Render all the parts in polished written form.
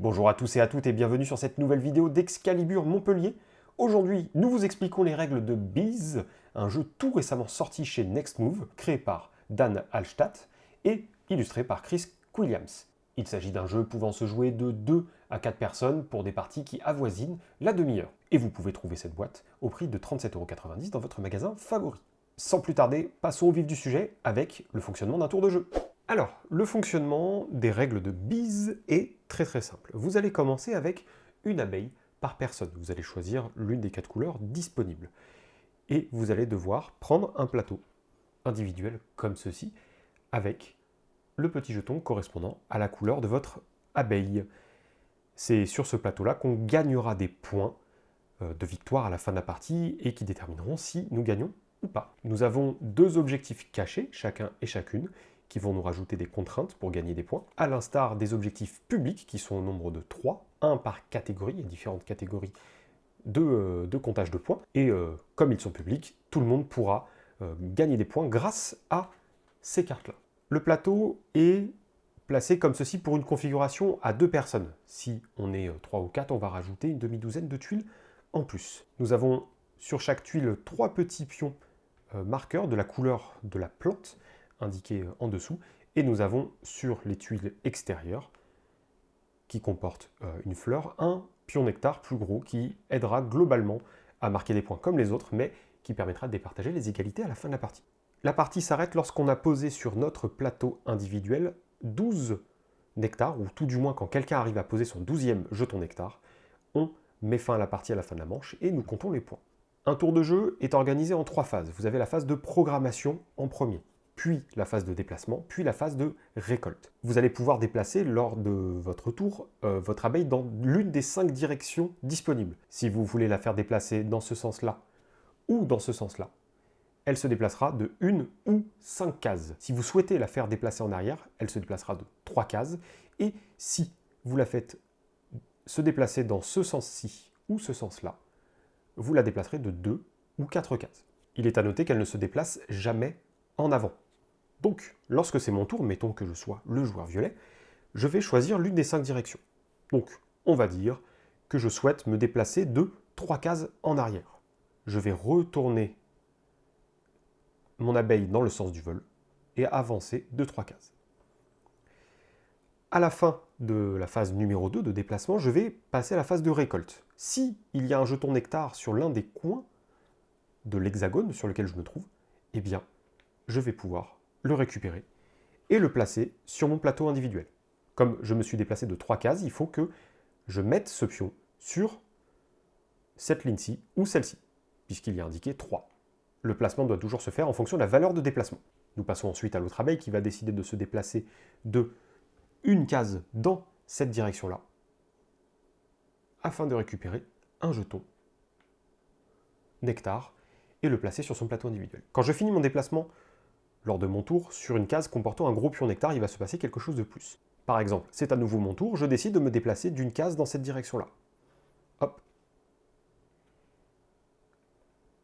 Bonjour à tous et à toutes et bienvenue sur cette nouvelle vidéo d'Excalibur Montpellier. Aujourd'hui, nous vous expliquons les règles de Bees, un jeu tout récemment sorti chez Next Move, créé par Dan Hallstatt et illustré par Chris Williams. Il s'agit d'un jeu pouvant se jouer de 2 à 4 personnes pour des parties qui avoisinent la demi-heure. Et vous pouvez trouver cette boîte au prix de 37,90 € dans votre magasin favori. Sans plus tarder, passons au vif du sujet avec le fonctionnement d'un tour de jeu. Alors, le fonctionnement des règles de Bees est très simple. Vous allez commencer avec une abeille par personne. Vous allez choisir l'une des 4 couleurs disponibles. Et vous allez devoir prendre un plateau individuel comme ceci, avec le petit jeton correspondant à la couleur de votre abeille. C'est sur ce plateau-là qu'on gagnera des points de victoire à la fin de la partie et qui détermineront si nous gagnons ou pas. Nous avons 2 objectifs cachés, chacun et chacune, qui vont nous rajouter des contraintes pour gagner des points, à l'instar des objectifs publics qui sont au nombre de 3, un par catégorie, il y a différentes catégories de comptage de points, et comme ils sont publics, tout le monde pourra gagner des points grâce à ces cartes-là. Le plateau est placé comme ceci pour une configuration à 2 personnes. Si on est 3 ou 4, on va rajouter une demi-douzaine de tuiles en plus. Nous avons sur chaque tuile 3 petits pions marqueurs de la couleur de la plante, indiqué en dessous, et nous avons sur les tuiles extérieures, qui comportent une fleur, un pion nectar plus gros qui aidera globalement à marquer des points comme les autres, mais qui permettra de départager les égalités à la fin de la partie. La partie s'arrête lorsqu'on a posé sur notre plateau individuel 12 nectars, ou tout du moins quand quelqu'un arrive à poser son 12e jeton nectar, on met fin à la partie à la fin de la manche et nous comptons les points. Un tour de jeu est organisé en 3 phases. Vous avez la phase de programmation en premier, puis la phase de déplacement, puis la phase de récolte. Vous allez pouvoir déplacer lors de votre tour votre abeille dans l'une des 5 directions disponibles. Si vous voulez la faire déplacer dans ce sens-là ou dans ce sens-là, elle se déplacera de 1 ou 5 cases. Si vous souhaitez la faire déplacer en arrière, elle se déplacera de 3 cases. Et si vous la faites se déplacer dans ce sens-ci ou ce sens-là, vous la déplacerez de 2 ou 4 cases. Il est à noter qu'elle ne se déplace jamais en avant. Donc, lorsque c'est mon tour, mettons que je sois le joueur violet, je vais choisir l'une des 5 directions. Donc, on va dire que je souhaite me déplacer de 3 cases en arrière. Je vais retourner mon abeille dans le sens du vol et avancer de 3 cases. À la fin de la phase numéro 2 de déplacement, je vais passer à la phase de récolte. Si il y a un jeton nectar sur l'un des coins de l'hexagone sur lequel je me trouve, eh bien, je vais pouvoir le récupérer et le placer sur mon plateau individuel. Comme je me suis déplacé de 3 cases, il faut que je mette ce pion sur cette ligne-ci ou celle-ci, puisqu'il y a indiqué 3. Le placement doit toujours se faire en fonction de la valeur de déplacement. Nous passons ensuite à l'autre abeille qui va décider de se déplacer de une case dans cette direction-là, afin de récupérer un jeton nectar et le placer sur son plateau individuel. Quand je finis mon déplacement lors de mon tour, sur une case comportant un gros pion nectar, il va se passer quelque chose de plus. Par exemple, c'est à nouveau mon tour, je décide de me déplacer d'une case dans cette direction-là. Hop.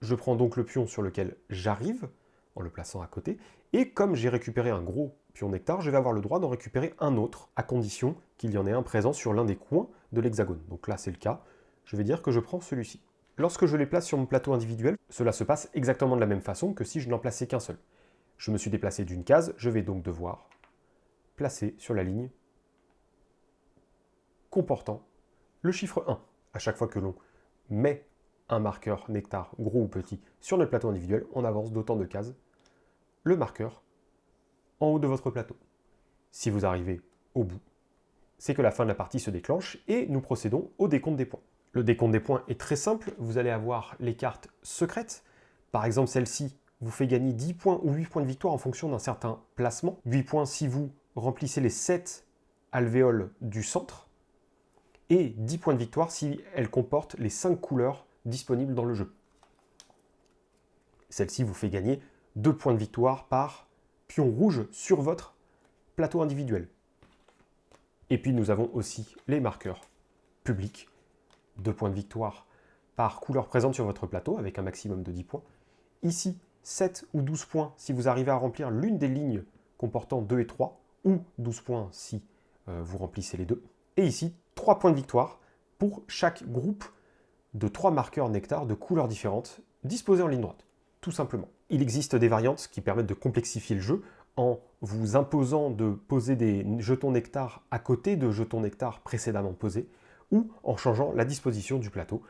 Je prends donc le pion sur lequel j'arrive, en le plaçant à côté, et comme j'ai récupéré un gros pion nectar, je vais avoir le droit d'en récupérer un autre, à condition qu'il y en ait un présent sur l'un des coins de l'hexagone. Donc là, c'est le cas. Je vais dire que je prends celui-ci. Lorsque je les place sur mon plateau individuel, cela se passe exactement de la même façon que si je n'en plaçais qu'un seul. Je me suis déplacé d'une case, je vais donc devoir placer sur la ligne comportant le chiffre 1. À chaque fois que l'on met un marqueur nectar, gros ou petit, sur notre plateau individuel, on avance d'autant de cases le marqueur en haut de votre plateau. Si vous arrivez au bout, c'est que la fin de la partie se déclenche et nous procédons au décompte des points. Le décompte des points est très simple, vous allez avoir les cartes secrètes. Par exemple, celle-ci vous fait gagner 10 points ou 8 points de victoire en fonction d'un certain placement. 8 points si vous remplissez les 7 alvéoles du centre, et 10 points de victoire si elle comporte les 5 couleurs disponibles dans le jeu. Celle-ci vous fait gagner 2 points de victoire par pion rouge sur votre plateau individuel. Et puis nous avons aussi les marqueurs publics, 2 points de victoire par couleur présente sur votre plateau avec un maximum de 10 points. Ici, 7 ou 12 points si vous arrivez à remplir l'une des lignes comportant 2 et 3, ou 12 points si vous remplissez les deux. Et ici, 3 points de victoire pour chaque groupe de 3 marqueurs nectar de couleurs différentes disposés en ligne droite, tout simplement. Il existe des variantes qui permettent de complexifier le jeu en vous imposant de poser des jetons nectar à côté de jetons nectar précédemment posés, ou en changeant la disposition du plateau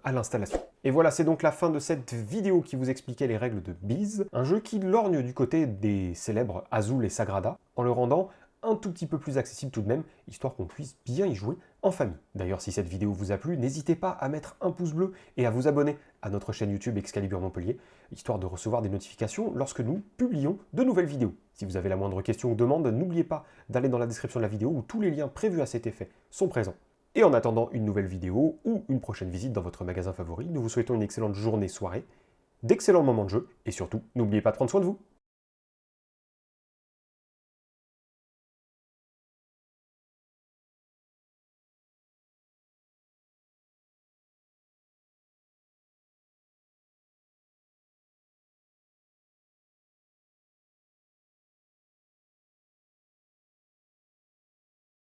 à l'installation. Et voilà, c'est donc la fin de cette vidéo qui vous expliquait les règles de Beez, un jeu qui lorgne du côté des célèbres Azul et Sagrada, en le rendant un tout petit peu plus accessible tout de même, histoire qu'on puisse bien y jouer en famille. D'ailleurs, si cette vidéo vous a plu, n'hésitez pas à mettre un pouce bleu et à vous abonner à notre chaîne YouTube Excalibur Montpellier, histoire de recevoir des notifications lorsque nous publions de nouvelles vidéos. Si vous avez la moindre question ou demande, n'oubliez pas d'aller dans la description de la vidéo où tous les liens prévus à cet effet sont présents. Et en attendant une nouvelle vidéo ou une prochaine visite dans votre magasin favori, nous vous souhaitons une excellente journée, soirée, d'excellents moments de jeu, et surtout, n'oubliez pas de prendre soin de vous.